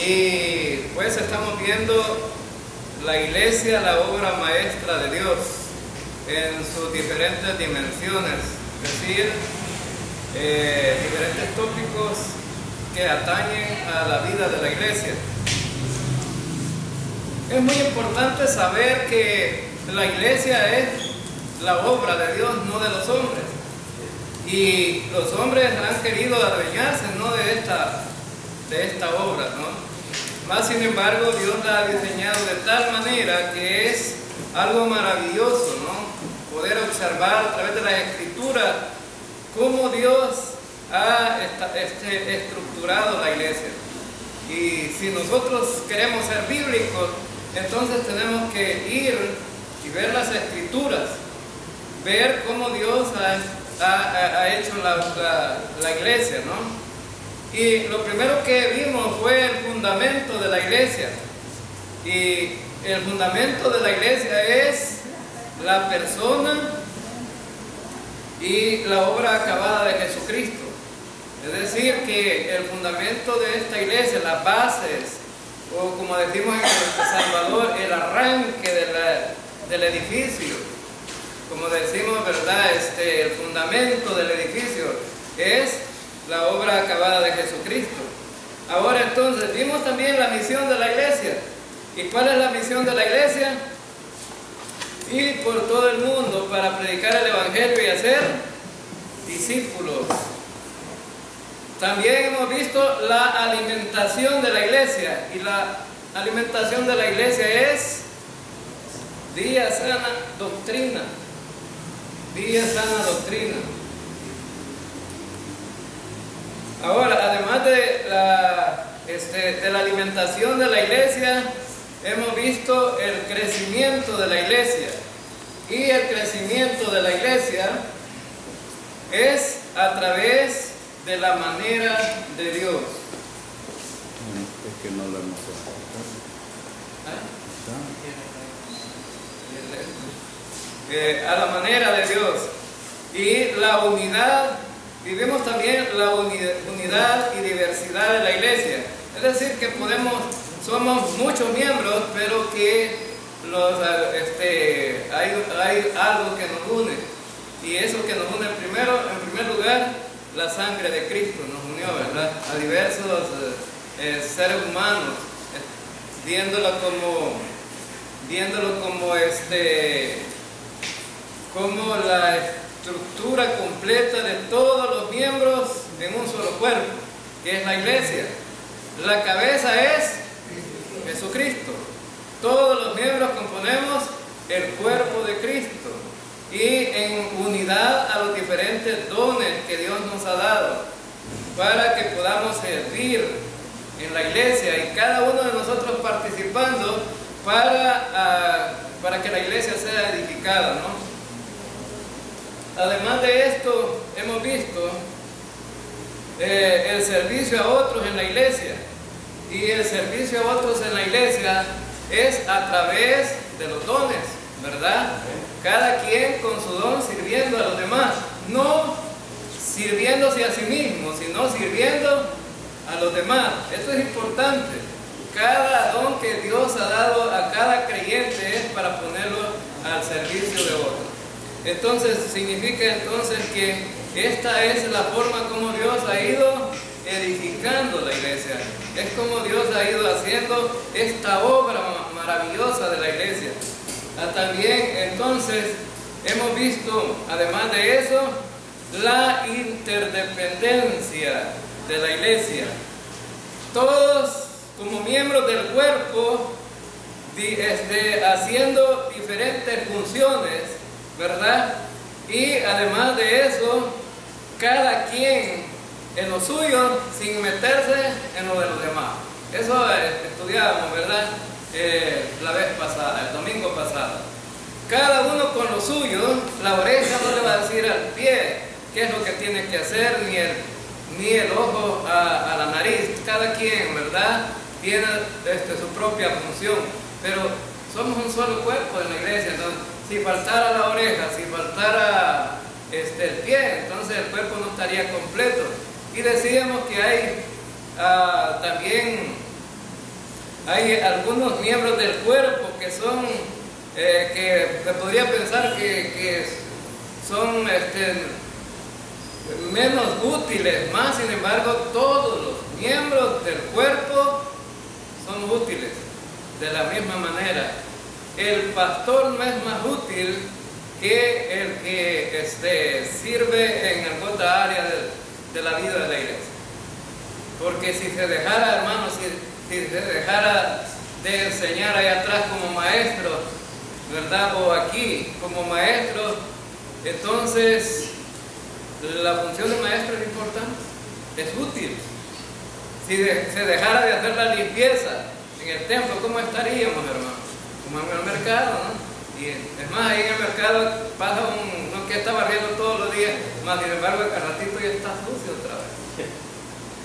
Y pues estamos viendo la iglesia, la obra maestra de Dios en sus diferentes dimensiones, es decir, diferentes tópicos que atañen a la vida de la iglesia. Es muy importante saber que la iglesia es la obra de Dios, no de los hombres. Y los hombres han querido adueñarse, ¿no?, de esta obra, ¿no? Más sin embargo, Dios la ha diseñado de tal manera que es algo maravilloso, ¿no? Poder observar a través de la Escritura cómo Dios ha estructurado la iglesia. Y si nosotros queremos ser bíblicos, entonces tenemos que ir y ver las Escrituras, ver cómo Dios ha hecho la iglesia, ¿no? Y lo primero que vimos fue el fundamento de la iglesia. Y el fundamento de la iglesia es la persona y la obra acabada de Jesucristo. Es decir, que el fundamento de esta iglesia, las bases, o como decimos en El Salvador, el arranque del edificio, como decimos, ¿verdad? El fundamento del edificio es la obra acabada de Jesucristo. Ahora entonces, vimos también la misión de la iglesia. ¿Y cuál es la misión de la iglesia? Ir por todo el mundo para predicar el Evangelio y hacer discípulos. También hemos visto la alimentación de la iglesia. Y la alimentación de la iglesia es vía sana doctrina. Vía sana doctrina. Ahora, además de la alimentación de la iglesia, hemos visto el crecimiento de la iglesia. Y el crecimiento de la iglesia es a través de la manera de Dios. Es que no lo hemos a la manera de Dios. Y la unidad. Vivimos también la unidad y diversidad de la iglesia. Es decir, que somos muchos miembros, pero que hay algo que nos une. Y eso que nos une en primer lugar, la sangre de Cristo nos unió, ¿verdad?, a diversos seres humanos, viéndolo como la estructura completa de todos los miembros en un solo cuerpo, que es la iglesia. La cabeza es Jesucristo. Todos los miembros componemos el cuerpo de Cristo, y en unidad a los diferentes dones que Dios nos ha dado para que podamos servir en la iglesia, y cada uno de nosotros participando para que la iglesia sea edificada, ¿no? Además de esto, hemos visto el servicio a otros en la iglesia. Y el servicio a otros en la iglesia es a través de los dones, ¿verdad? Cada quien con su don sirviendo a los demás. No sirviéndose a sí mismo, sino sirviendo a los demás. Esto es importante. Cada don que Dios ha dado a cada creyente es para ponerlo al servicio de otros. Entonces, significa entonces que esta es la forma como Dios ha ido edificando la iglesia. Es como Dios ha ido haciendo esta obra maravillosa de la iglesia. También, entonces, hemos visto, además de eso, la interdependencia de la iglesia. Todos, como miembros del cuerpo, haciendo diferentes funciones, ¿verdad? Y además de eso, cada quien en lo suyo sin meterse en lo de los demás. Eso estudiábamos, ¿verdad? La vez pasada, el domingo pasado. Cada uno con lo suyo. La oreja no le va a decir al pie qué es lo que tiene que hacer, ni el ojo a la nariz. Cada quien, ¿verdad?, tiene su propia función. Pero somos un solo cuerpo en la iglesia. Entonces, si faltara la oreja, si faltara el pie, entonces el cuerpo no estaría completo. Y decíamos que hay también hay algunos miembros del cuerpo que son, que se podría pensar que son menos útiles, más sin embargo todos los miembros del cuerpo son útiles de la misma manera. El pastor no es más útil que el que sirve en alguna otra área de la vida de la iglesia. Porque si se dejara, hermanos, si se dejara de enseñar allá atrás como maestro, ¿verdad? O aquí como maestro, entonces la función de maestro es importante, es útil. Si se dejara de hacer la limpieza en el templo, ¿cómo estaríamos, hermanos? Como en el mercado, ¿no? Y es más, ahí en el mercado pasa uno que está barriendo todos los días, más sin embargo el ratito ya está sucio otra vez,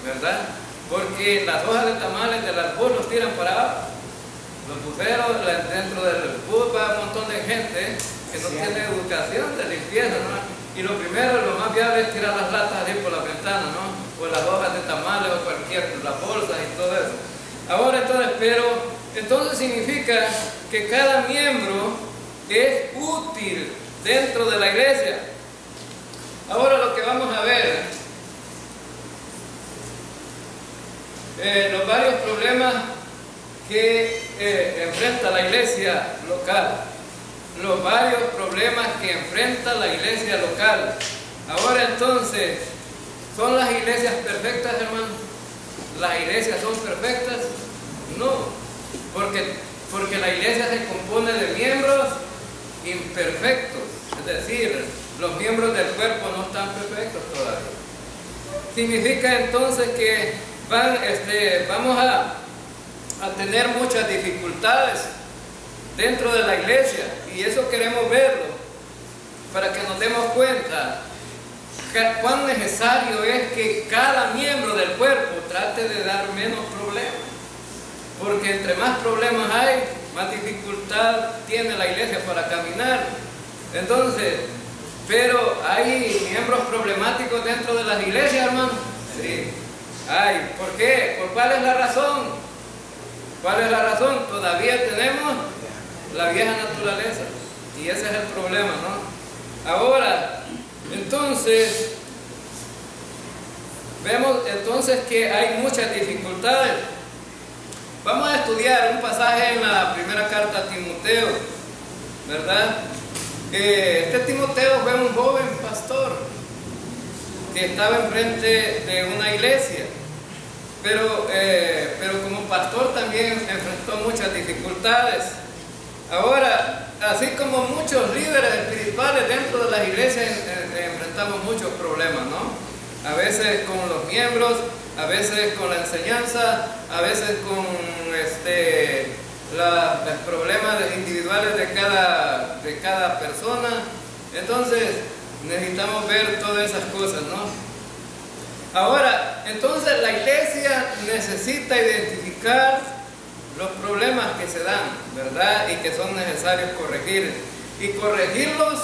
¿verdad? Porque las hojas de tamales del albur los tiran para abajo. Los buceros, dentro del bus va un montón de gente que no tiene educación de limpieza, ¿no? Y lo primero, lo más viable es tirar las latas ahí por la ventana, ¿no? O las hojas de tamales o las bolsas y todo eso. Ahora entonces significa que cada miembro es útil dentro de la iglesia. Ahora lo que vamos a ver, los varios problemas que enfrenta la iglesia local. Los varios problemas que enfrenta la iglesia local. Ahora entonces, ¿son las iglesias perfectas, hermanos? ¿Las iglesias son perfectas? No, porque la iglesia se compone de miembros imperfectos, es decir, los miembros del cuerpo no están perfectos todavía. Significa entonces que vamos a tener muchas dificultades dentro de la iglesia, y eso queremos verlo para que nos demos cuenta cuán necesario es que cada miembro del cuerpo trate de dar menos problemas, porque entre más problemas hay, más dificultad tiene la iglesia para caminar. Entonces, pero hay miembros problemáticos dentro de las iglesias, hermano. Sí, hay. ¿Por qué? ¿Por cuál es la razón? ¿Cuál es la razón? Todavía tenemos la vieja naturaleza, y ese es el problema, ¿no? Ahora, entonces, vemos entonces que hay muchas dificultades. Vamos a estudiar un pasaje en la primera carta a Timoteo, ¿verdad? Timoteo fue un joven pastor que estaba enfrente de una iglesia, pero como pastor también enfrentó muchas dificultades. Ahora, así como muchos líderes espirituales dentro de las iglesias enfrentamos muchos problemas, ¿no? A veces con los miembros, a veces con la enseñanza, a veces con los problemas individuales de cada persona. Entonces necesitamos ver todas esas cosas, ¿no? Ahora, entonces la iglesia necesita identificar los problemas que se dan, ¿verdad? Y que son necesarios corregir, y corregirlos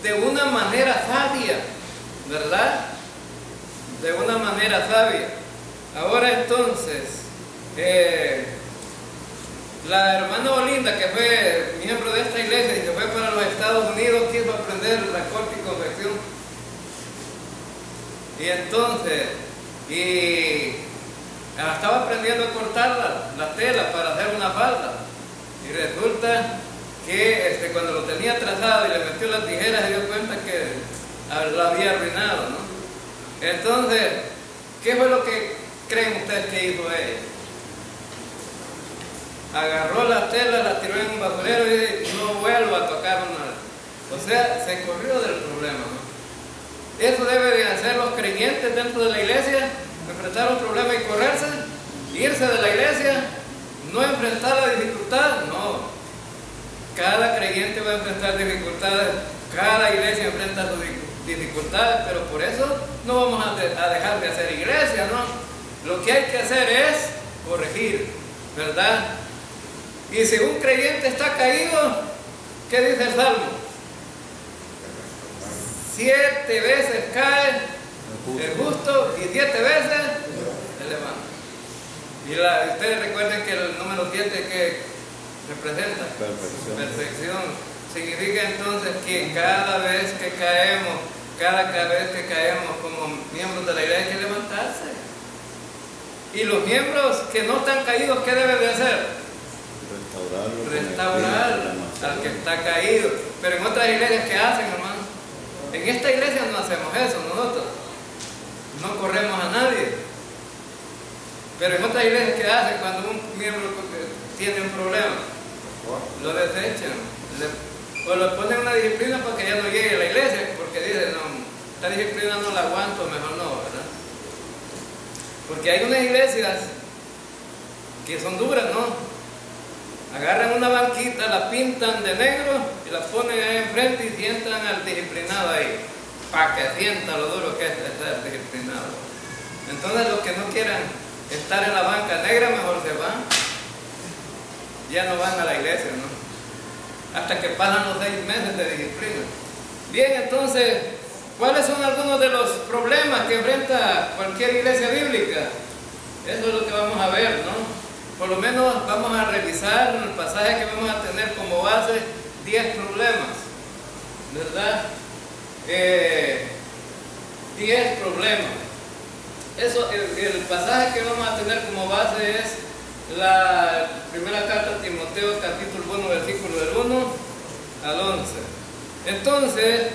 de una manera sabia, ¿verdad? De una manera sabia. Ahora entonces, la hermana Olinda, que fue miembro de esta iglesia y que fue para los Estados Unidos, quiso aprender la corte y confección. Y entonces, estaba aprendiendo a cortar la tela para hacer una falda. Y resulta que cuando lo tenía trazado y le metió las tijeras, se dio cuenta que lo había arruinado, ¿no? Entonces, ¿qué fue lo que creen ustedes que hizo ella? Agarró la tela, la tiró en un basurero y dice, no vuelvo a tocar una. O sea, se corrió del problema, ¿no? Eso deben de hacer los creyentes dentro de la iglesia, enfrentar un problema y correrse, irse de la iglesia, no enfrentar la dificultad, no. Cada creyente va a enfrentar dificultades, cada iglesia enfrenta sus dificultades, pero por eso no vamos a dejar de hacer iglesia, ¿no? Lo que hay que hacer es corregir, ¿verdad? Y si un creyente está caído, ¿qué dice el Salmo? 7 veces cae el justo y 7 veces se levanta. Y ustedes recuerden que el número 7 que representa perfección. Significa entonces que cada vez que caemos como miembros de la iglesia hay que levantarse. Y los miembros que no están caídos, ¿qué deben de hacer? Restaurar al que está caído. Pero en otras iglesias, ¿qué hacen, hermano? En esta iglesia no hacemos eso nosotros. No corremos a nadie. Pero en otras iglesias, ¿qué hacen cuando un miembro tiene un problema? Lo desechan. O lo ponen una disciplina para que ya no llegue a la iglesia, porque dicen, no, esta disciplina no la aguanto, mejor no, ¿verdad? Porque hay unas iglesias que son duras, ¿no? Agarran una banquita, la pintan de negro y la ponen ahí enfrente y sientan al disciplinado ahí, para que sienta lo duro que es estar disciplinado. Entonces los que no quieran estar en la banca negra, mejor se van. Ya no van a la iglesia, ¿no? Hasta que pasan los 6 meses de disciplina. Bien, entonces, ¿cuáles son algunos de los problemas que enfrenta cualquier iglesia bíblica? Eso es lo que vamos a ver, ¿no? Por lo menos vamos a revisar en el pasaje que vamos a tener como base 10 problemas, ¿verdad? 10 problemas. Eso, el pasaje que vamos a tener como base es la primera carta a Timoteo, capítulo 1, versículo del 1 al 11. Entonces,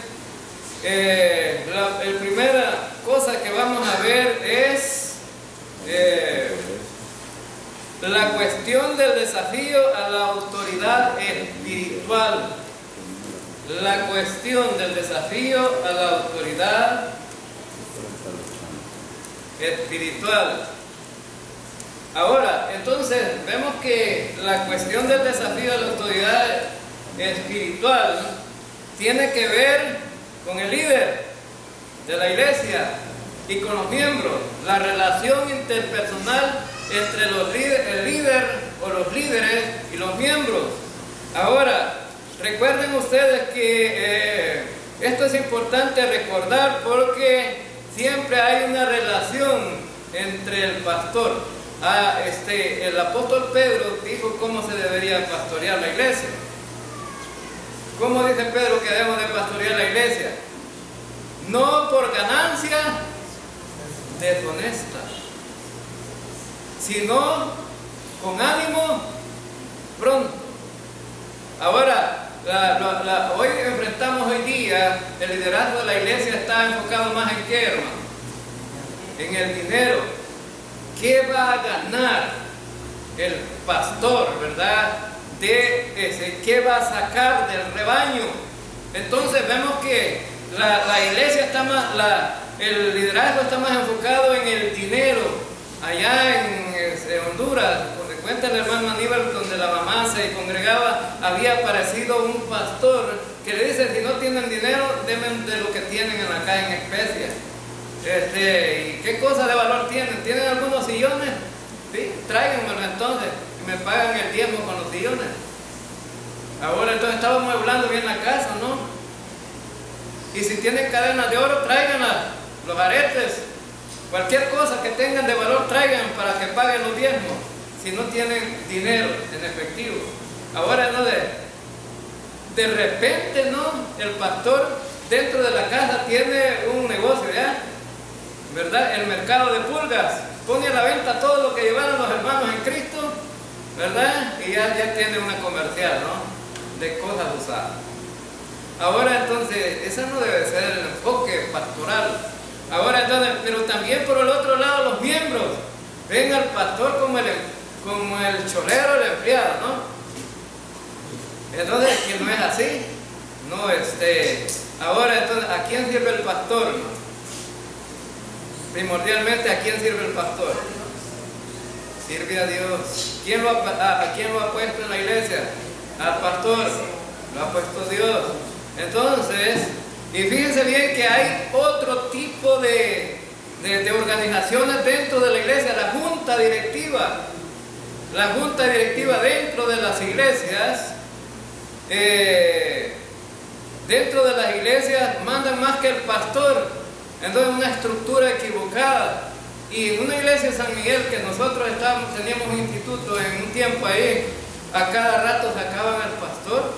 la primera cosa que vamos a ver es la cuestión del desafío a la autoridad espiritual. La cuestión del desafío a la autoridad espiritual. Ahora, entonces, vemos que la cuestión del desafío a la autoridad espiritual tiene que ver con el líder de la iglesia y con los miembros, la relación interpersonal entre el líder o los líderes y los miembros. Ahora, recuerden ustedes que esto es importante recordar porque siempre hay una relación entre el pastor. El apóstol Pedro dijo cómo se debería pastorear la iglesia. ¿Cómo dice Pedro que debemos de pastorear la iglesia? No por ganancia deshonesta, sino con ánimo pronto. Ahora, hoy enfrentamos hoy día, el liderazgo de la iglesia está enfocado más en qué, hermano? En el dinero. ¿Qué va a ganar el pastor, verdad? ¿Qué va a sacar del rebaño? Entonces vemos que la iglesia está más, el liderazgo está más enfocado en el dinero. Allá en Honduras, donde cuenta el hermano Aníbal, donde la mamá se congregaba, había aparecido un pastor que le dice, si no tienen dinero, denme de lo que tienen acá en especias. ¿Y qué cosa de valor tienen? ¿Tienen algunos sillones? Sí, tráiganmelo entonces y me pagan el diezmo con los sillones. Ahora entonces estamos mueblando bien la casa, ¿no? Y si tienen cadenas de oro, tráiganlas, los aretes, cualquier cosa que tengan de valor, traigan para que paguen los diezmos, si no tienen dinero en efectivo. Ahora no, de repente, ¿no? El pastor dentro de la casa tiene un negocio, ¿ya? ¿Verdad? El mercado de pulgas, pone a la venta todo lo que llevaron los hermanos en Cristo, ¿verdad? Y ya tiene una comercial, ¿no? De cosas usadas. Ahora entonces, ese no debe ser el enfoque pastoral. Ahora entonces, pero también por el otro lado los miembros ven al pastor como el cholero, el empleado, ¿no? Entonces, que no es así, no, ahora entonces, ¿a quién sirve el pastor, no? Primordialmente, ¿a quién sirve el pastor? Sirve a Dios. ¿A quién lo ha puesto en la iglesia? Al pastor. Lo ha puesto Dios. Entonces, y fíjense bien que hay otro tipo de organizaciones dentro de la iglesia, la junta directiva. La junta directiva dentro de las iglesias, dentro de las iglesias mandan más que el pastor. Entonces, una estructura equivocada. Y en una iglesia de San Miguel que nosotros teníamos un instituto en un tiempo ahí, a cada rato sacaban al pastor,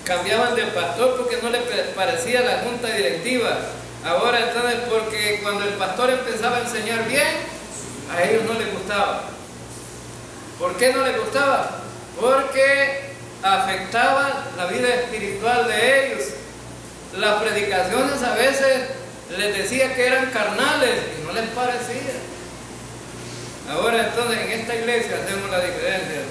cambiaban de pastor porque no le parecía la junta directiva. Ahora entonces, porque cuando el pastor empezaba a enseñar bien, a ellos no les gustaba. ¿Por qué no les gustaba? Porque afectaba la vida espiritual de ellos. Las predicaciones a veces les decía que eran carnales y no les parecía. Ahora entonces en esta iglesia hacemos la diferencia.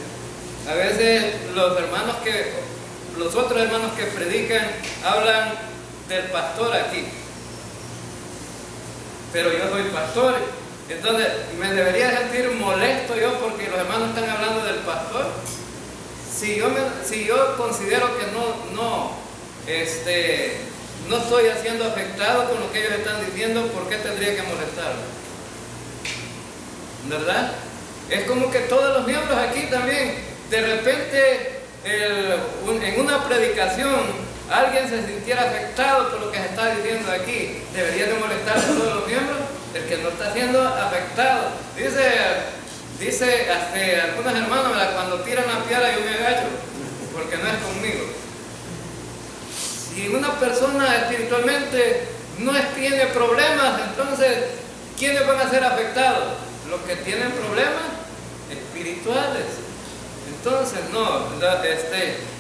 A veces los otros hermanos que predican hablan del pastor aquí, pero yo soy pastor, entonces me debería sentir molesto yo porque los hermanos están hablando del pastor. Si yo considero que no estoy siendo afectado con lo que ellos están diciendo, ¿por qué tendría que molestarlos? ¿Verdad? Es como que todos los miembros aquí también, de repente en una predicación alguien se sintiera afectado por lo que se está diciendo aquí, ¿debería de molestar a todos los miembros? El que no está siendo afectado. Dice hasta algunos hermanos, cuando tiran la piedra yo me agacho, porque no es conmigo. Si una persona espiritualmente no tiene problemas, entonces, ¿quiénes van a ser afectados? Los que tienen problemas espirituales. Entonces, no,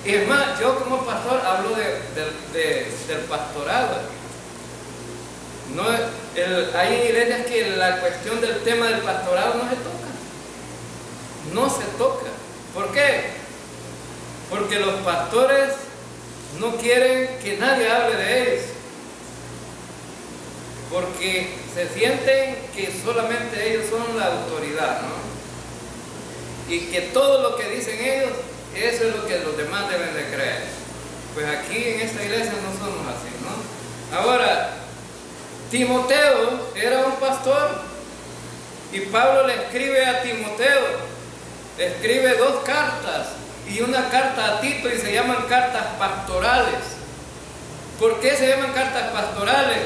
y es más, yo como pastor hablo del pastorado. No, hay iglesias que la cuestión del tema del pastorado no se toca. No se toca. ¿Por qué? Porque los pastores no quieren que nadie hable de ellos. Porque se sienten que solamente ellos son la autoridad, ¿no? Y que todo lo que dicen ellos, eso es lo que los demás deben de creer. Pues aquí en esta iglesia no somos así, ¿no? Ahora, Timoteo era un pastor y Pablo le escribe a Timoteo, le escribe 2 cartas y una carta a Tito y se llaman cartas pastorales. ¿Por qué se llaman cartas pastorales?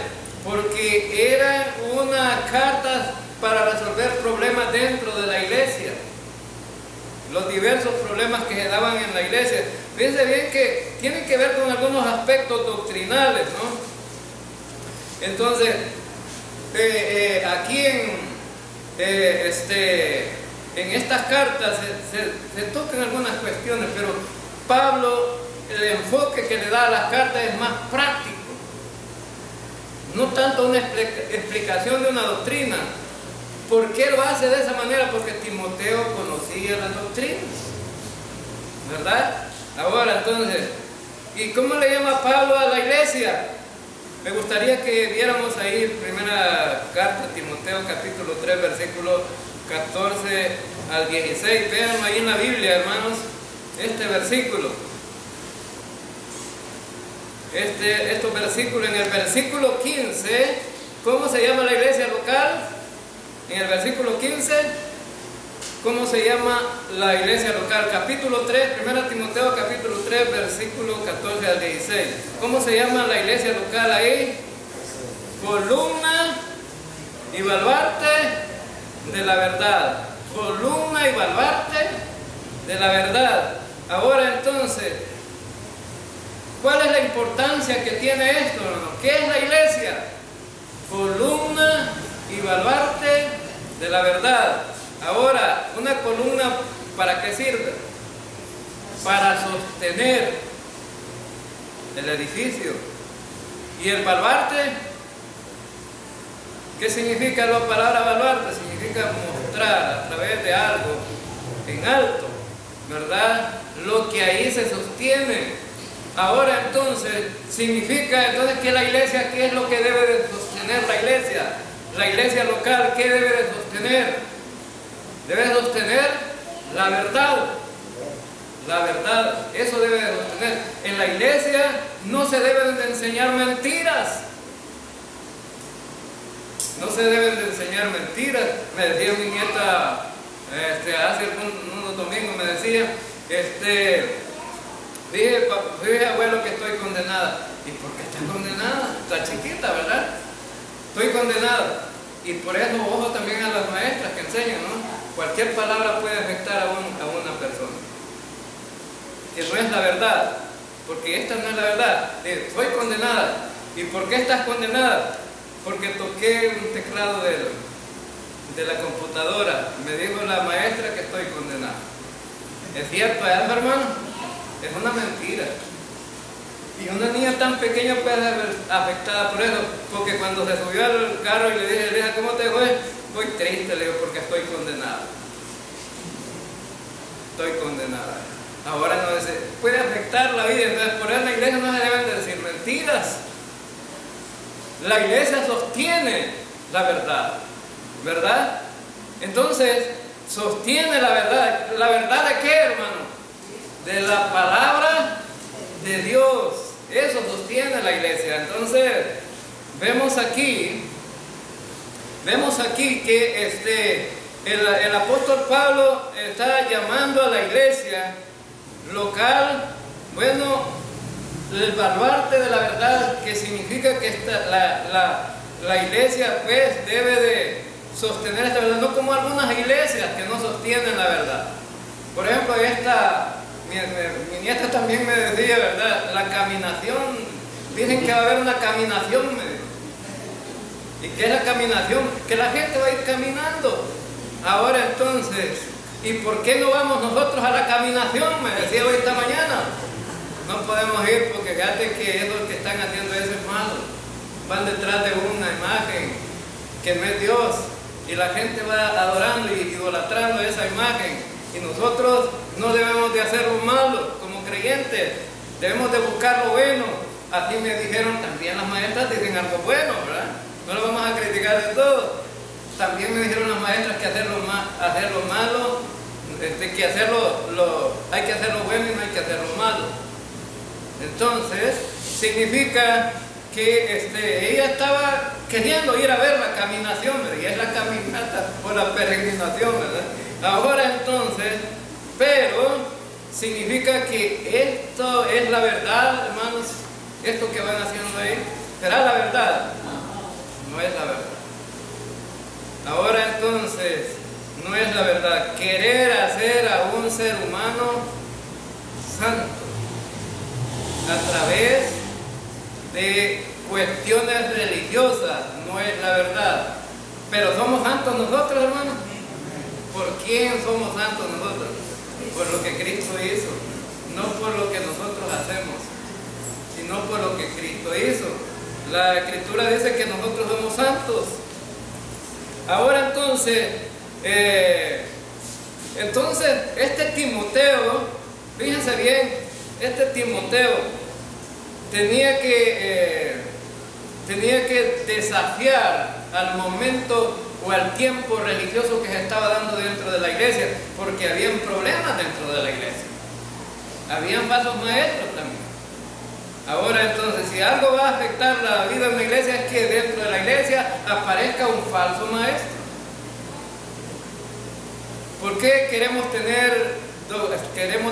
Porque eran unas cartas para resolver problemas dentro de la iglesia, los diversos problemas que se daban en la iglesia. Fíjense bien que tienen que ver con algunos aspectos doctrinales, ¿no? Entonces, aquí en estas cartas se tocan algunas cuestiones, pero Pablo, el enfoque que le da a las cartas es más práctico, no tanto una explicación de una doctrina. ¿Por qué lo hace de esa manera? Porque Timoteo conocía las doctrinas, ¿verdad? Ahora entonces, ¿y cómo le llama Pablo a la iglesia? Me gustaría que viéramos ahí primera carta a Timoteo capítulo 3 versículo 14 al 16. Véanlo ahí en la Biblia, hermanos, este versículo. Estos versículos, en el versículo 15, ¿cómo se llama la iglesia local? En el versículo 15, ¿cómo se llama la iglesia local? Capítulo 3, 1 Timoteo capítulo 3, versículo 14 al 16. ¿Cómo se llama la iglesia local ahí? Columna y baluarte de la verdad. Columna y baluarte de la verdad. Ahora entonces, ¿cuál es la importancia que tiene esto, hermano? ¿Qué es la iglesia? Columna y baluarte de la verdad. Ahora, una columna, ¿para qué sirve? Para sostener el edificio. ¿Y el baluarte? ¿Qué significa la palabra baluarte? Significa mostrar a través de algo en alto, ¿verdad? Lo que ahí se sostiene. Ahora entonces, significa entonces que la iglesia, ¿qué es lo que debe de sostener la iglesia? La iglesia local, ¿qué debe de sostener? Debe sostener la verdad. La verdad, eso debe de sostener. En la iglesia no se deben de enseñar mentiras. No se deben de enseñar mentiras. Me decía mi nieta, hace unos domingos me decía, dije abuelo que estoy condenada. ¿Y por qué está condenada? Está chiquita, ¿verdad? Estoy condenada. Y por eso, ojo también a las maestras que enseñan, ¿no? Cualquier palabra puede afectar a una persona. Que no es la verdad, porque esta no es la verdad. Soy condenada. ¿Y por qué estás condenada? Porque toqué un teclado de la computadora. Me dijo la maestra que estoy condenada. ¿Es cierto, hermano? Es una mentira. Y una niña tan pequeña puede ser afectada por eso, porque cuando se subió al carro y le dije, ¿cómo te fue? Estoy triste, le digo, porque estoy condenada. Estoy condenada. Ahora no dice, puede afectar la vida, entonces por eso la iglesia no se deben de decir mentiras. La iglesia sostiene la verdad, ¿verdad? Entonces, sostiene la verdad. ¿La verdad de qué, hermano? De la palabra de Dios. Eso sostiene la iglesia. Entonces, vemos aquí que el apóstol Pablo está llamando a la iglesia local, bueno, el baluarte de la verdad, que significa que la iglesia pues debe de sostener esta verdad, no como algunas iglesias que no sostienen la verdad. Por ejemplo, mi nieta también me decía, ¿verdad? La caminación, dicen que va a haber una caminación, me dijo. ¿Y qué es la caminación? Que la gente va a ir caminando. Ahora entonces, ¿y por qué no vamos nosotros a la caminación? Me decía hoy esta mañana. No podemos ir porque fíjate que esos que están haciendo eso es malo. Van detrás de una imagen que no es Dios. Y la gente va adorando y idolatrando esa imagen. Y nosotros no debemos de hacer lo malo como creyentes. Debemos de buscar lo bueno. Así me dijeron también las maestras, dicen algo bueno, ¿verdad? No lo vamos a criticar de todo. También me dijeron las maestras que hacer lo malo, que hay que hacer lo bueno y no hay que hacer lo malo. Entonces, significa que ella estaba queriendo ir a ver la caminación, ¿verdad? Y es la caminata o la peregrinación, ¿verdad? Ahora entonces, pero significa que esto es la verdad, hermanos. Esto que van haciendo ahí, ¿será la verdad? No es la verdad. Ahora entonces, no es la verdad. Querer hacer a un ser humano santo a través de cuestiones religiosas no es la verdad. Pero somos santos nosotros, hermanos. ¿Por quién somos santos nosotros? Por lo que Cristo hizo, no por lo que nosotros hacemos, sino por lo que Cristo hizo. La Escritura dice que nosotros somos santos. Ahora entonces, este Timoteo, fíjense bien, este Timoteo tenía que desafiar al momento o al tiempo religioso que se estaba dando dentro de la iglesia, porque habían problemas dentro de la iglesia. Habían falsos maestros también. Ahora entonces, si algo va a afectar la vida de una iglesia es que dentro de la iglesia aparezca un falso maestro. ¿Por qué queremos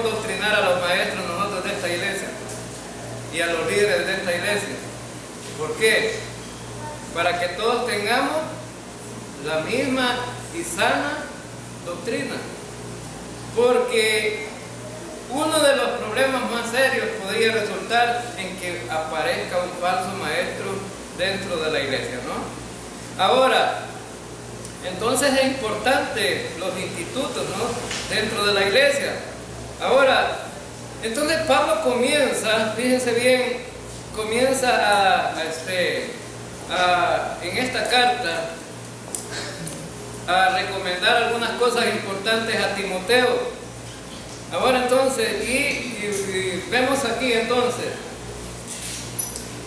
doctrinar a los maestros nosotros de esta iglesia y a los líderes de esta iglesia? ¿Por qué? Para que todos tengamos la misma y sana doctrina. Porque uno de los problemas más serios podría resultar en que aparezca un falso maestro dentro de la iglesia, ¿no? Ahora, entonces es importante los institutos, ¿no? Dentro de la iglesia. Ahora, entonces Pablo comienza, fíjense bien, comienza en esta carta a recomendar algunas cosas importantes a Timoteo. Ahora entonces, y vemos aquí entonces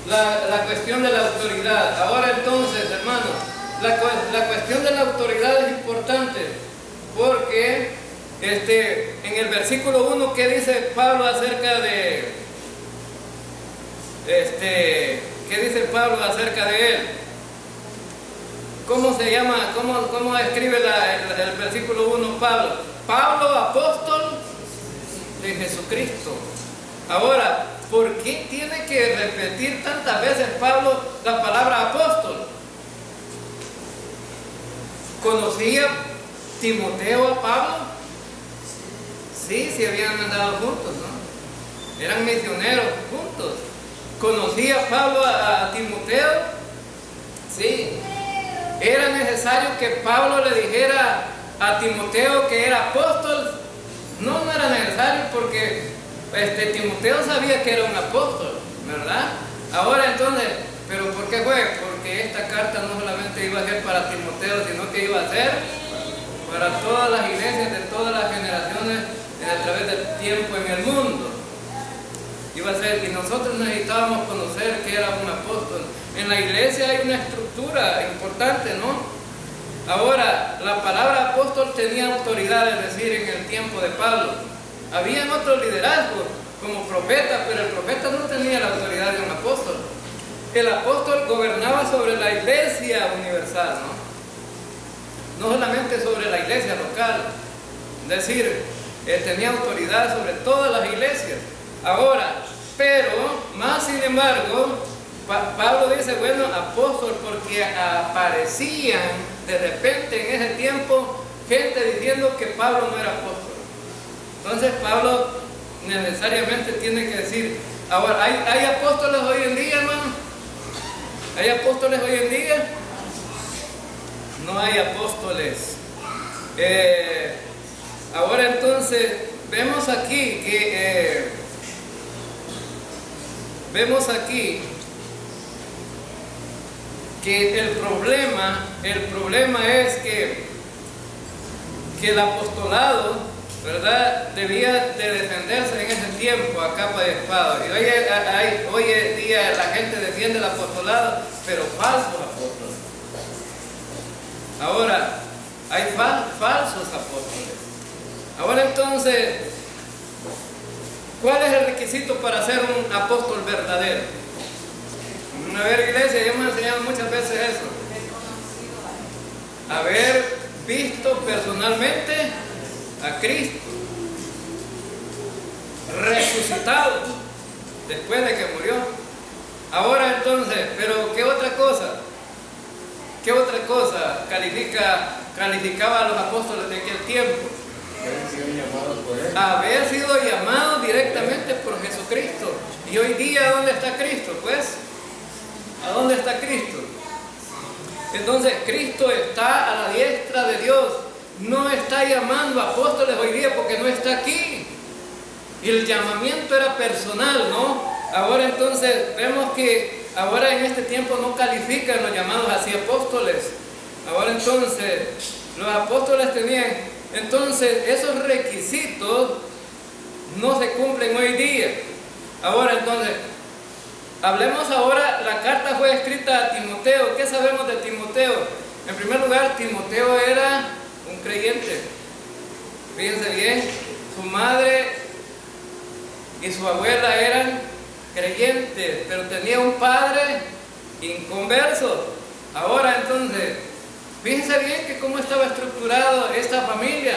la cuestión de la autoridad. Ahora entonces, hermanos, la cuestión de la autoridad es importante porque en el versículo 1, ¿qué dice Pablo acerca de qué dice Pablo acerca de él? ¿Cómo se llama? ¿Cómo escribe el versículo 1 Pablo? Pablo, apóstol de Jesucristo. Ahora, ¿por qué tiene que repetir tantas veces Pablo la palabra apóstol? ¿Conocía Timoteo a Pablo? Sí, sí habían andado juntos, ¿no? Eran misioneros juntos. ¿Conocía Pablo a Timoteo? Sí. ¿Era necesario que Pablo le dijera a Timoteo que era apóstol? No, no era necesario, porque Timoteo sabía que era un apóstol, ¿verdad? Ahora entonces, ¿pero por qué fue? Porque esta carta no solamente iba a ser para Timoteo, sino que iba a ser para todas las iglesias de todas las generaciones a través del tiempo en el mundo. Iba a ser, y nosotros necesitábamos conocer que era un apóstol. En la iglesia hay una estructura importante, ¿no? Ahora, la palabra apóstol tenía autoridad, es decir, en el tiempo de Pablo. Habían otros liderazgos, como profeta, pero el profeta no tenía la autoridad de un apóstol. El apóstol gobernaba sobre la iglesia universal, ¿no? No solamente sobre la iglesia local. Es decir, tenía autoridad sobre todas las iglesias. Ahora, pero, más sin embargo, Pablo dice, bueno, apóstol, porque aparecían de repente en ese tiempo gente diciendo que Pablo no era apóstol. Entonces Pablo necesariamente tiene que decir, ahora, ¿hay apóstoles hoy en día, hermano? ¿Hay apóstoles hoy en día? No hay apóstoles. Ahora entonces, vemos aquí que el problema es que el apostolado, ¿verdad?, debía de defenderse en ese tiempo a capa de espada. Y hoy en día la gente defiende el apostolado, pero falsos apóstoles. Ahora, hay falsos apóstoles. Ahora entonces, ¿cuál es el requisito para ser un apóstol verdadero? A ver, iglesia, yo me he enseñado muchas veces eso. Haber visto personalmente a Cristo resucitado después de que murió. Ahora entonces, pero ¿qué otra cosa? ¿Qué otra cosa calificaba a los apóstoles de aquel tiempo? Haber sido llamados directamente por Jesucristo. Y hoy día, ¿dónde está Cristo? Pues, ¿a dónde está Cristo? Entonces, Cristo está a la diestra de Dios. No está llamando a apóstoles hoy día porque no está aquí. Y el llamamiento era personal, ¿no? Ahora entonces, vemos que ahora en este tiempo no califican los llamados así apóstoles. Ahora entonces, los apóstoles tenían, entonces esos requisitos no se cumplen hoy día. Ahora entonces, hablemos ahora, la carta fue escrita a Timoteo. ¿Qué sabemos de Timoteo? En primer lugar, Timoteo era un creyente. Fíjense bien, su madre y su abuela eran creyentes, pero tenía un padre inconverso. Ahora entonces, fíjense bien que cómo estaba estructurado esta familia.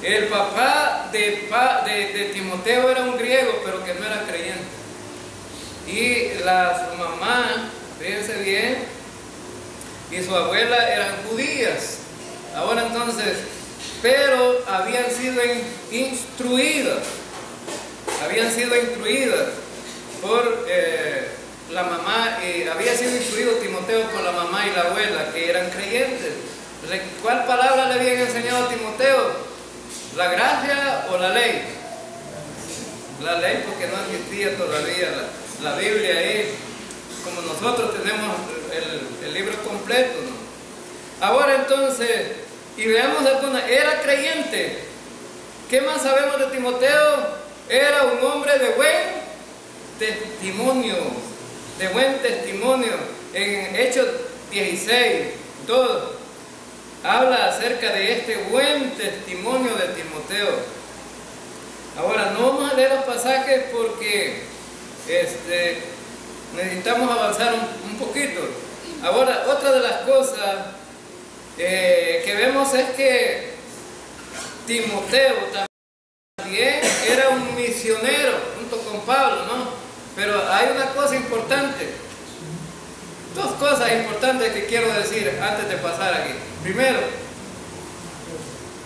El papá de Timoteo era un griego, pero que no era creyente. Y su mamá, fíjense bien, y su abuela eran judías. Ahora entonces, pero habían sido instruidas por la mamá, había sido instruido Timoteo por la mamá y la abuela, que eran creyentes. ¿Cuál palabra le habían enseñado a Timoteo? ¿La gracia o la ley? La ley, porque no existía todavía la Biblia ahí, como nosotros tenemos el libro completo, ¿no? Ahora entonces, y veamos alguna, era creyente. ¿Qué más sabemos de Timoteo? Era un hombre de buen testimonio, En Hechos 16, todo habla acerca de este buen testimonio de Timoteo. Ahora, no vamos a leer los pasajes porque necesitamos avanzar un poquito. Ahora, otra de las cosas que vemos es que Timoteo también era un misionero junto con Pablo, ¿no? Pero hay una cosa importante, dos cosas importantes que quiero decir antes de pasar aquí. Primero,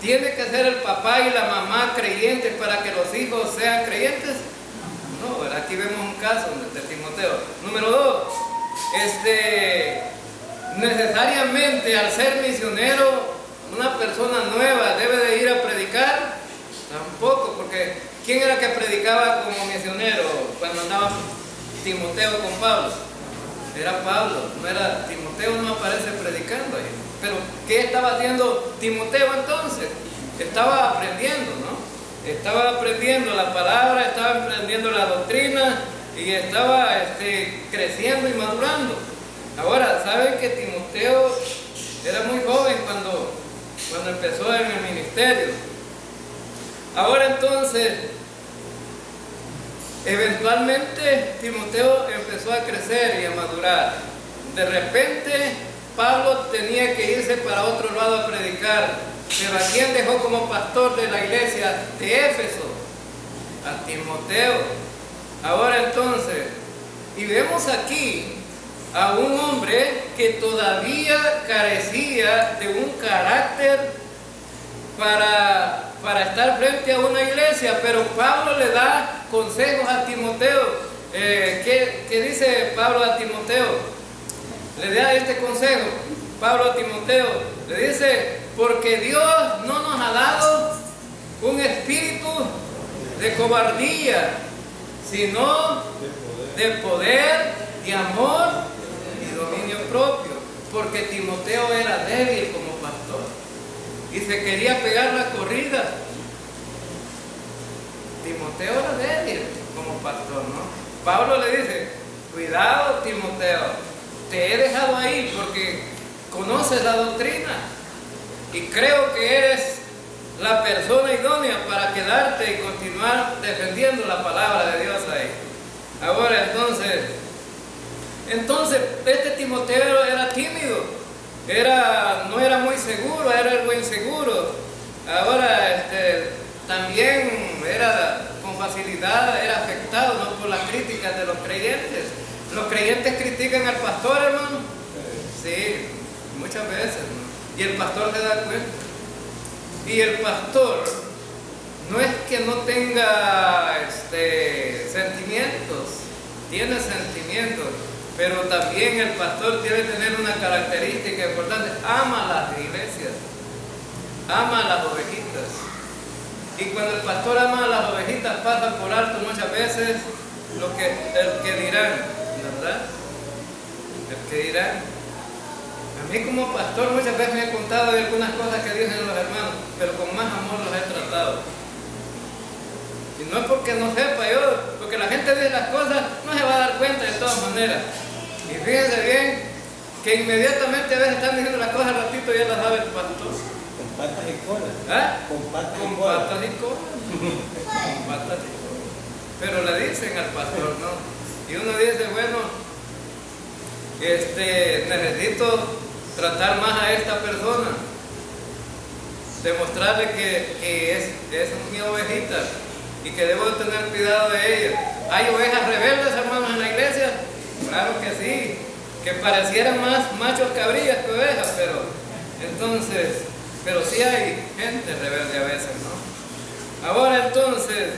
¿tiene que ser el papá y la mamá creyentes para que los hijos sean creyentes? No, aquí vemos un caso de Timoteo. Número 2, necesariamente al ser misionero, una persona nueva debe de ir a predicar. Tampoco, porque ¿quién era que predicaba como misionero cuando andaba Timoteo con Pablo? Era Pablo, no era Timoteo, no aparece predicando ahí. Pero ¿qué estaba haciendo Timoteo entonces? Estaba aprendiendo, ¿no? Estaba aprendiendo la palabra, estaba aprendiendo la doctrina y estaba creciendo y madurando. Ahora, ¿saben que Timoteo era muy joven cuando empezó en el ministerio? Ahora entonces, eventualmente Timoteo empezó a crecer y a madurar. De repente Pablo tenía que irse para otro lado a predicar. Pero ¿a quién dejó como pastor de la iglesia de Éfeso? A Timoteo. Ahora entonces, y vemos aquí a un hombre que todavía carecía de un carácter para estar frente a una iglesia, pero Pablo le da consejos a Timoteo. ¿Qué dice Pablo a Timoteo? Le da este consejo, Pablo a Timoteo, le dice: porque Dios no nos ha dado un espíritu de cobardía, sino de poder, de amor y dominio propio. Porque Timoteo era débil como pastor y se quería pegar la corrida. Timoteo era débil como pastor, ¿no? Pablo le dice: cuidado, Timoteo, te he dejado ahí porque conoces la doctrina y creo que eres la persona idónea para quedarte y continuar defendiendo la palabra de Dios ahí. Ahora entonces este Timoteo era tímido, no era muy seguro, era algo inseguro. Ahora también era con facilidad, era afectado, ¿no?, por las críticas de los creyentes. Los creyentes critican al pastor, hermano. Sí, muchas veces, ¿no? Y el pastor se da cuenta. Y el pastor no es que no tenga sentimientos, tiene sentimientos, pero también el pastor debe tener una característica importante: ama a las iglesias, ama a las ovejitas. Y cuando el pastor ama a las ovejitas, pasa por alto muchas veces el que dirán, ¿verdad? El que dirán. A mí como pastor muchas veces me he contado de algunas cosas que dicen los hermanos, pero con más amor los he tratado. Y no es porque no sepa yo, porque la gente dice las cosas, no se va a dar cuenta de todas maneras. Y fíjense bien que inmediatamente a veces están diciendo las cosas, al ratito ya las sabe el pastor. Con patas y cola. ¿Ah? Con patas y cola. Con patas y cola. Pero le dicen al pastor, ¿no? Y uno dice, bueno, necesito tratar más a esta persona, demostrarle que es mi ovejita y que debo de tener cuidado de ella. ¿Hay ovejas rebeldes, hermanos, en la iglesia? Claro que sí, que parecieran más machos cabrillas que ovejas, pero sí hay gente rebelde a veces, ¿no? Ahora entonces,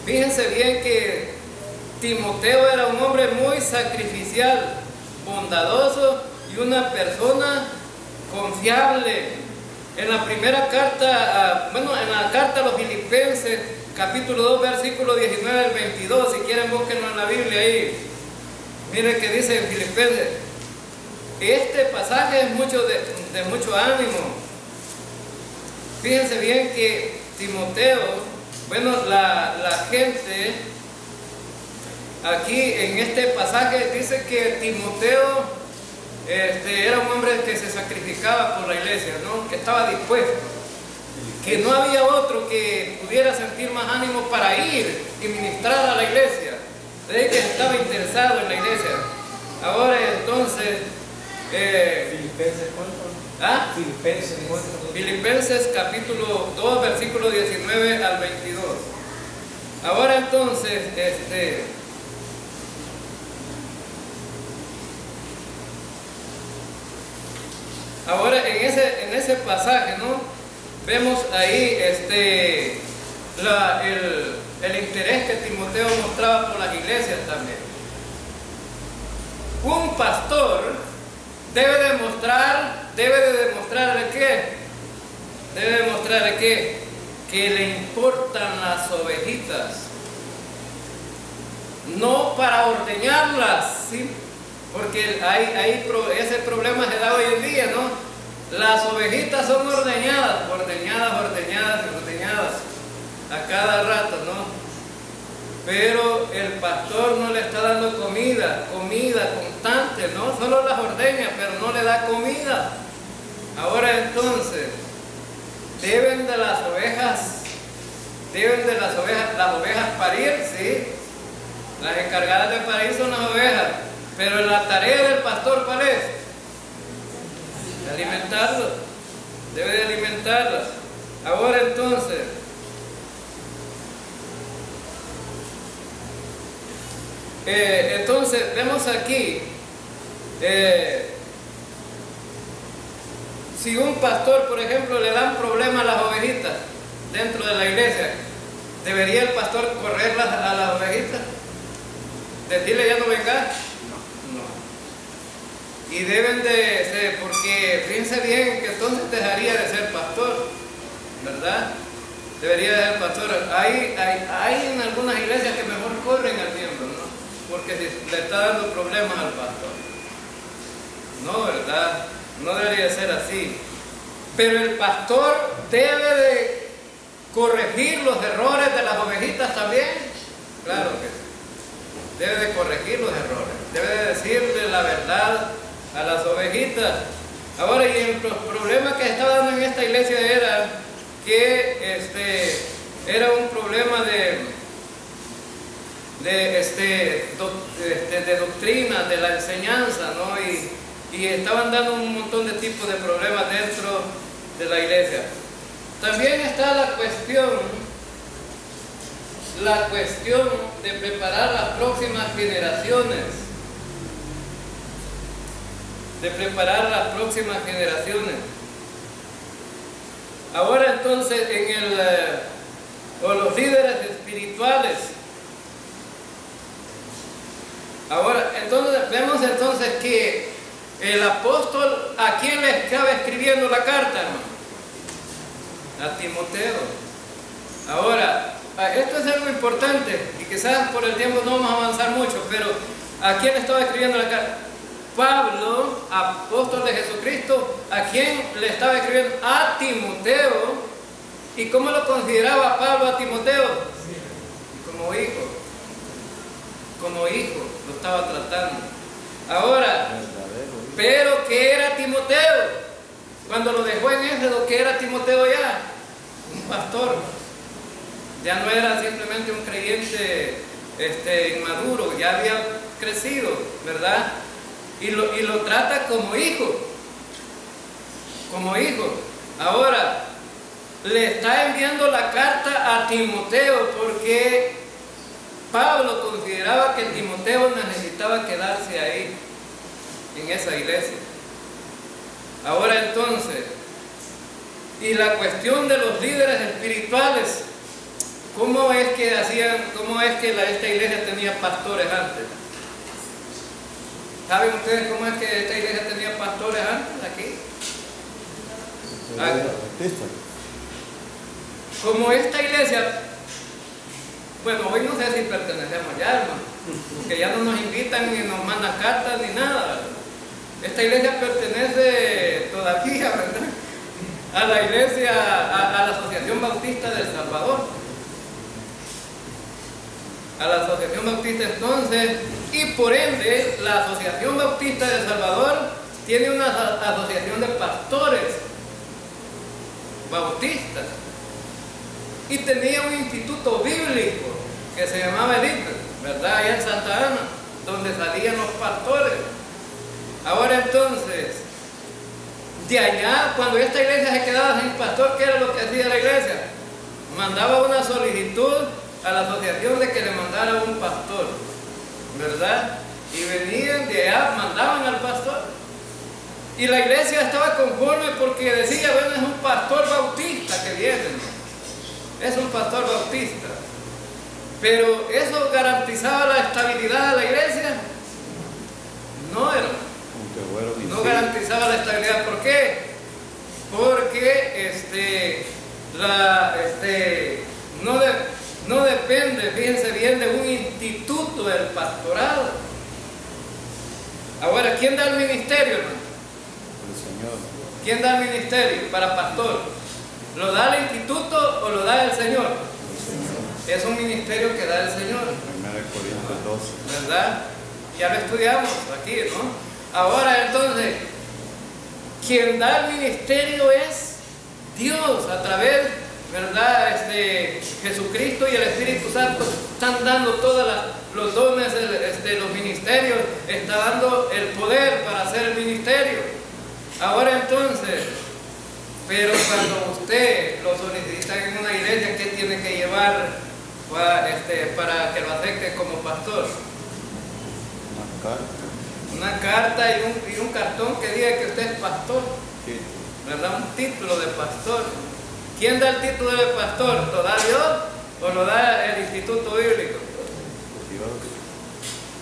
fíjense bien que Timoteo era un hombre muy sacrificial, bondadoso y una persona confiable. En la primera carta, en la carta a los Filipenses, capítulo 2, versículo 19 al 22, si quieren búsquenlo en la Biblia ahí. Miren que dice en Filipenses, este pasaje es de mucho ánimo. Fíjense bien que Timoteo, la gente aquí en este pasaje dice que Timoteo era un hombre que se sacrificaba por la iglesia, ¿no? Que estaba dispuesto, que no había otro que pudiera sentir más ánimo para ir y ministrar a la iglesia, de que estaba interesado en la iglesia. Ahora entonces, ¿Filipenses cuánto? ¿ah? Filipenses cuánto? Filipenses capítulo 2, versículo 19 al 22. Ahora entonces, Ahora en ese pasaje, ¿no? Vemos ahí el interés que Timoteo mostraba por las iglesias también. Un pastor debe de demostrar ¿de qué? Debe demostrar ¿de qué? Que le importan las ovejitas. No para ordeñarlas, ¿sí? Porque ese problema se da hoy en día, ¿no? Las ovejitas son ordeñadas a cada rato, ¿no? Pero el pastor no le está dando comida constante, ¿no? Solo las ordeña, pero no le da comida. Ahora entonces, deben de las ovejas parir, ¿sí? Las encargadas de parir son las ovejas, pero la tarea del pastor, ¿cuál es? Alimentarlas, debe de alimentarlas. Ahora entonces, vemos aquí, si un pastor, por ejemplo, le dan problema a las ovejitas dentro de la iglesia, ¿debería el pastor correrlas a las ovejitas? ¿Decirle ya no vengas? No. Y deben de ser, porque fíjense bien que entonces dejaría de ser pastor, ¿verdad? Debería de ser pastor. Hay en algunas iglesias que mejor corren al miembro, ¿no? Porque si le está dando problemas al pastor. No, ¿verdad? No debería ser así. Pero el pastor debe de corregir los errores de las ovejitas también. Claro que sí. Debe de corregir los errores. Debe de decirle la verdad a las ovejitas. Ahora, y el problema que estaba dando en esta iglesia era que era un problema de doctrina, de la enseñanza, ¿no? Y estaban dando un montón de tipos de problemas dentro de la iglesia. También está la cuestión de preparar las próximas generaciones. Ahora entonces, los líderes espirituales. Ahora, entonces, vemos entonces que el apóstol, ¿a quién le estaba escribiendo la carta, hermano? A Timoteo. Ahora, esto es algo importante y quizás por el tiempo no vamos a avanzar mucho, pero ¿a quién le estaba escribiendo la carta? Pablo, apóstol de Jesucristo, ¿a quién le estaba escribiendo? A Timoteo. ¿Y cómo lo consideraba Pablo a Timoteo? Como hijo lo estaba tratando. Ahora, pero ¿qué era Timoteo? Cuando lo dejó en Éfeso, ¿qué era Timoteo ya? Un pastor. Ya no era simplemente un creyente inmaduro, ya había crecido, ¿verdad? Y lo trata como hijo. Ahora, le está enviando la carta a Timoteo porque Pablo consideraba que Timoteo necesitaba quedarse ahí, en esa iglesia. Ahora entonces, y la cuestión de los líderes espirituales, ¿cómo es que esta iglesia tenía pastores antes? ¿Saben ustedes cómo es que esta iglesia tenía pastores antes aquí? Como esta iglesia, bueno, hoy no sé si pertenecemos ya, hermano, porque ya no nos invitan ni nos mandan cartas ni nada, ¿verdad? Esta iglesia pertenece todavía, ¿verdad?, a la iglesia, a la Asociación Bautista del Salvador. A la Asociación Bautista entonces, y por ende, la Asociación Bautista de El Salvador tiene una asociación de pastores bautistas y tenía un instituto bíblico que se llamaba el IPE, ¿verdad?, allá en Santa Ana, donde salían los pastores. Ahora entonces, de allá, cuando esta iglesia se quedaba sin pastor, ¿qué era lo que hacía la iglesia? Mandaba una solicitud a la asociación de que le mandara un pastor, ¿verdad? Y venían de allá, mandaban al pastor. Y la iglesia estaba conforme porque decía, bueno, es un pastor bautista que viene, ¿no? Es un pastor bautista. Pero ¿eso garantizaba la estabilidad de la iglesia? No, hermano. No garantizaba la estabilidad. ¿Por qué? Porque no depende, fíjense bien, de un instituto del pastorado. Ahora, ¿quién da el ministerio, hermano? El Señor. ¿Quién da el ministerio para pastor? ¿Lo da el instituto o lo da el Señor? El Señor. Es un ministerio que da el Señor. 1 Corintios 12. ¿Verdad? Ya lo estudiamos aquí, ¿no? Ahora entonces, quien da el ministerio es Dios a través, ¿verdad? Jesucristo y el Espíritu Santo están dando todos los dones, los ministerios, está dando el poder para hacer el ministerio. Ahora entonces, pero cuando usted lo solicita en una iglesia, ¿qué tiene que llevar para que lo acepten como pastor? Una carta y un cartón que diga que usted es pastor, ¿verdad? Un título de pastor. ¿Quién da el título de pastor? ¿Lo da Dios o lo da el Instituto Bíblico?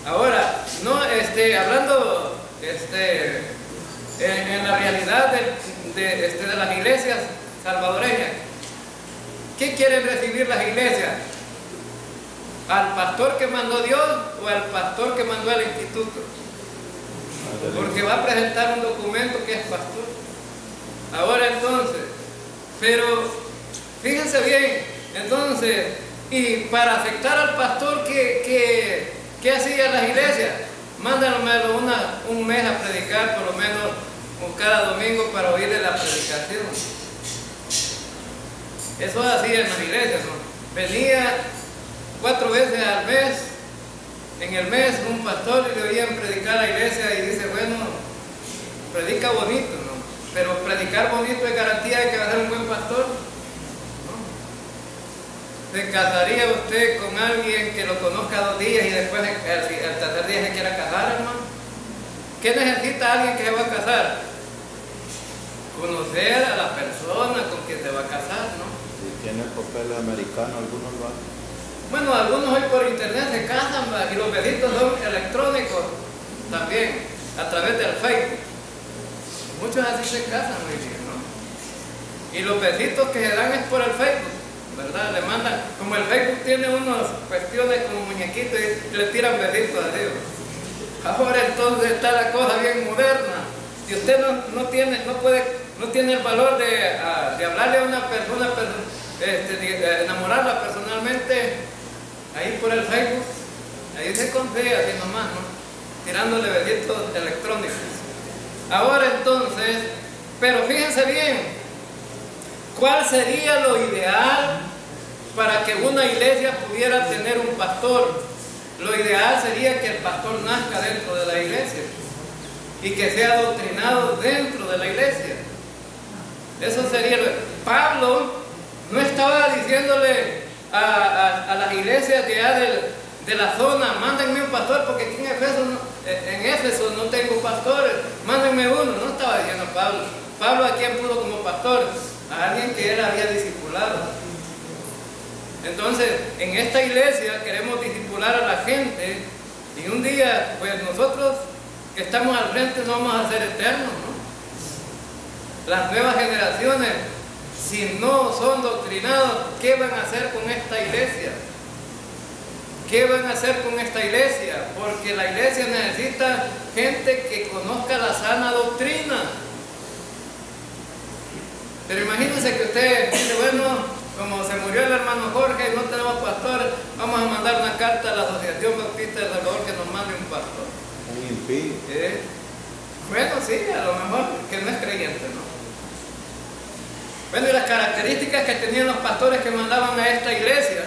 Ahora, no, hablando en la realidad de las iglesias salvadoreñas, ¿qué quieren recibir las iglesias? ¿Al pastor que mandó Dios o al pastor que mandó el instituto? Porque va a presentar un documento que es pastor. Ahora entonces, pero fíjense bien, entonces, y para afectar al pastor, ¿qué hacían las iglesias? Mándanmelo un mes a predicar, por lo menos cada domingo, para oírle la predicación. Eso hacía en las iglesias, ¿no? Venía 4 veces al mes, en el mes, un pastor y le oían predicar a la iglesia y dice, bueno, predica bonito, ¿no? Pero predicar bonito es garantía de que va a ser un buen pastor, ¿no? ¿Se casaría usted con alguien que lo conozca 2 días y después el tercer día se quiera casar, hermano? ¿Qué necesita alguien que se va a casar? Conocer a la persona con quien se va a casar, ¿no? Si tiene papel americano, algunos van. Bueno, algunos hoy por internet se casan, ¿va? Y los besitos son electrónicos también, a través del Facebook. Muchos así se casan hoy día, ¿no? Y los besitos que se dan es por el Facebook, ¿verdad? Le mandan, como el Facebook tiene unas cuestiones como muñequitos y le tiran besitos a Dios. Ahora entonces está la cosa bien moderna. Si usted no tiene el valor de hablarle a una persona, de enamorarla personalmente, ahí por el Facebook, ahí se confía así nomás, ¿no? Tirándole besitos electrónicos. Ahora entonces, pero fíjense bien, ¿cuál sería lo ideal para que una iglesia pudiera tener un pastor? Lo ideal sería que el pastor nazca dentro de la iglesia y que sea adoctrinado dentro de la iglesia. Eso sería Pablo no estaba diciéndole a las iglesias de allá de la zona, mándenme un pastor, porque aquí en Éfeso no tengo pastores, mándenme uno. No estaba diciendo Pablo. Pablo, ¿a quién pudo como pastor? A alguien que él había discipulado. Entonces, en esta iglesia queremos discipular a la gente, y un día, pues nosotros que estamos al frente no vamos a ser eternos, ¿no? Las nuevas generaciones, si no son doctrinados, ¿qué van a hacer con esta iglesia? ¿Qué van a hacer con esta iglesia? Porque la iglesia necesita gente que conozca la sana doctrina. Pero imagínense que usted dice, bueno, como se murió el hermano Jorge y no tenemos pastor, vamos a mandar una carta a la Asociación Bautista de Salvador que nos mande un pastor. Un impío. Bueno, sí, a lo mejor que no es creyente, ¿no? Bueno, y las características que tenían los pastores que mandaban a esta iglesia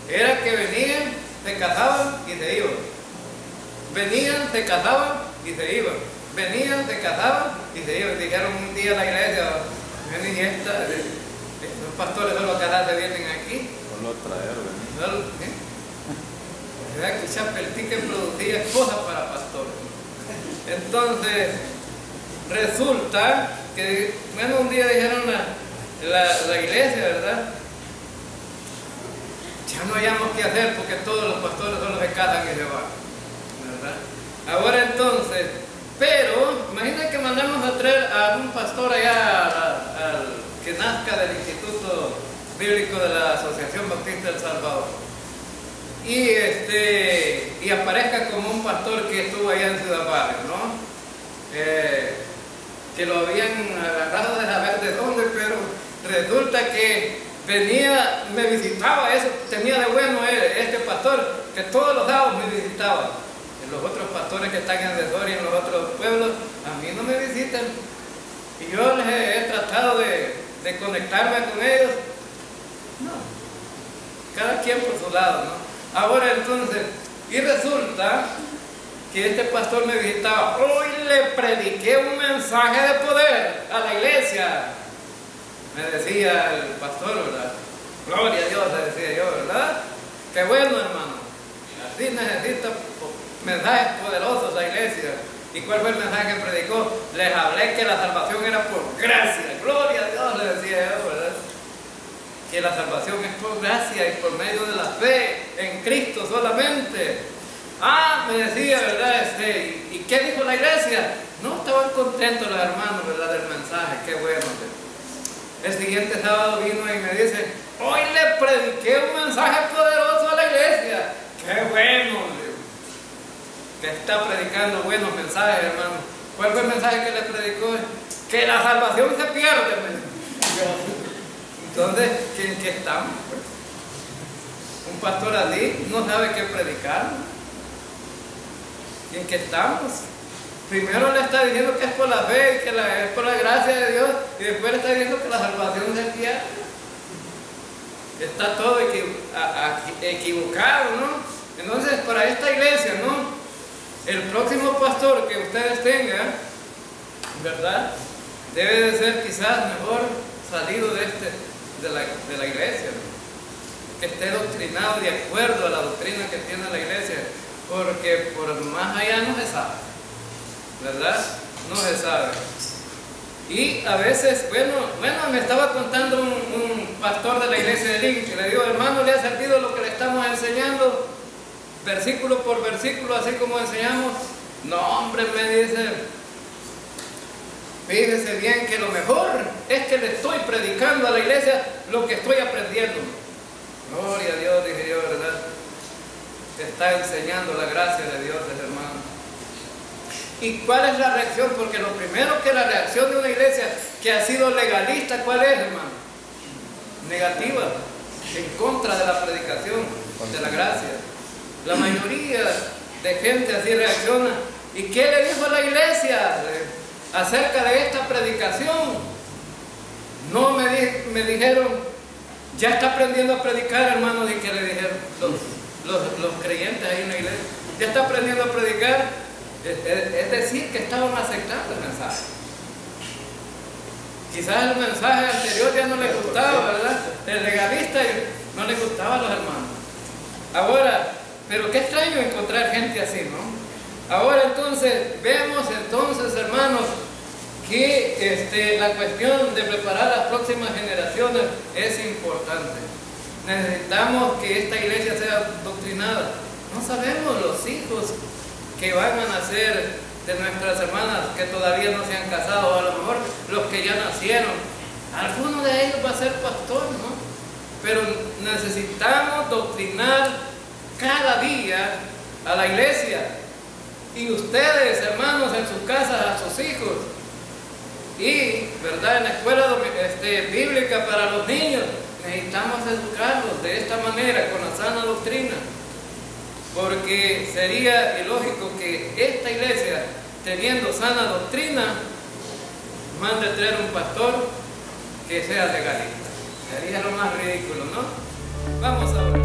era que venían, se casaban y se iban. Venían, se casaban y se iban. Venían, se casaban y se iban. Dijeron un día a la iglesia, ven y estos pastores solo casarse vienen aquí. Solo traer, ¿verdad? ¿Verdad que Chapeltique producía esposas para pastores? Entonces, resulta que, bueno, un día dijeron la iglesia, ¿verdad? Ya no hayamos qué hacer porque todos los pastores solo se casan y se van, ¿verdad? Ahora entonces, pero imagínense que mandamos a traer a un pastor allá al que nazca del Instituto Bíblico de la Asociación Bautista del Salvador y aparezca como un pastor que estuvo allá en Ciudad Barrio, ¿no? Que lo habían agarrado de saber de dónde, pero resulta que venía, me visitaba, eso tenía de bueno este pastor, que todos los sábados me visitaba. Los otros pastores que están en Desori y en los otros pueblos, a mí no me visitan. Y yo les he tratado de conectarme con ellos. No, cada quien por su lado, ¿no? Ahora entonces, y resulta que este pastor me visitaba. Hoy le prediqué un mensaje de poder a la iglesia. Me decía el pastor, ¿verdad? Gloria a Dios, le decía yo, ¿verdad? Qué bueno, hermano. Así necesita mensajes poderosos la iglesia. ¿Y cuál fue el mensaje que predicó? Les hablé que la salvación era por gracia. Gloria a Dios, le decía yo, ¿verdad? Que la salvación es por gracia y por medio de la fe en Cristo solamente. Ah, me decía, ¿verdad? ¿Y qué dijo la iglesia? No estaban contentos los hermanos, ¿verdad? Del mensaje, qué bueno. El siguiente sábado vino y me dice, hoy le prediqué un mensaje poderoso a la iglesia. Qué bueno, que está predicando buenos mensajes, hermano. ¿Cuál fue el mensaje que le predicó? Que la salvación se pierde. Entonces, ¿en qué estamos? Un pastor así no sabe qué predicar. ¿En qué estamos? Primero le está diciendo que es por la fe y que es por la gracia de Dios, y después le está diciendo que la salvación se pierde. Está todo equivocado, ¿no? Entonces, para esta iglesia, ¿no? El próximo pastor que ustedes tengan, ¿verdad? Debe de ser quizás mejor salido de la iglesia, ¿no? Que esté doctrinado de acuerdo a la doctrina que tiene la iglesia, porque por más allá no se sabe, ¿verdad? No se sabe. Y a veces, bueno, me estaba contando un pastor de la iglesia de Link, que le digo, hermano, ¿le ha servido lo que le estamos enseñando? Versículo por versículo, así como enseñamos. No, hombre, me dice, fíjese bien que lo mejor es que le estoy predicando a la iglesia lo que estoy aprendiendo. Gloria a Dios, dije yo, ¿verdad? Está enseñando la gracia de Dios, hermano. ¿Y cuál es la reacción? Porque lo primero que la reacción de una iglesia que ha sido legalista, ¿cuál es, hermano? Negativa, en contra de la predicación de la gracia. La mayoría de gente así reacciona. ¿Y qué le dijo la iglesia acerca de esta predicación? No me dijeron, ya está aprendiendo a predicar, hermanos, y que le dijeron los creyentes ahí en la iglesia, ya está aprendiendo a predicar. Es decir, que estaban aceptando el mensaje. Quizás el mensaje anterior ya no les gustaba, ¿verdad? El legalista no les gustaba a los hermanos. Ahora, pero qué extraño encontrar gente así, ¿no? Ahora entonces, vemos entonces, hermanos, que la cuestión de preparar a las próximas generaciones es importante. Necesitamos que esta iglesia sea doctrinada. No sabemos los hijos que van a nacer de nuestras hermanas que todavía no se han casado, o a lo mejor los que ya nacieron. Alguno de ellos va a ser pastor, ¿no? Pero necesitamos doctrinar cada día a la iglesia. Y ustedes, hermanos, en sus casas, a sus hijos. Y, ¿verdad? En la escuela bíblica para los niños, necesitamos educarlos de esta manera, con la sana doctrina. Porque sería ilógico que esta iglesia, teniendo sana doctrina, mande a traer un pastor que sea legalista. Sería lo más ridículo, ¿no? Vamos a ver.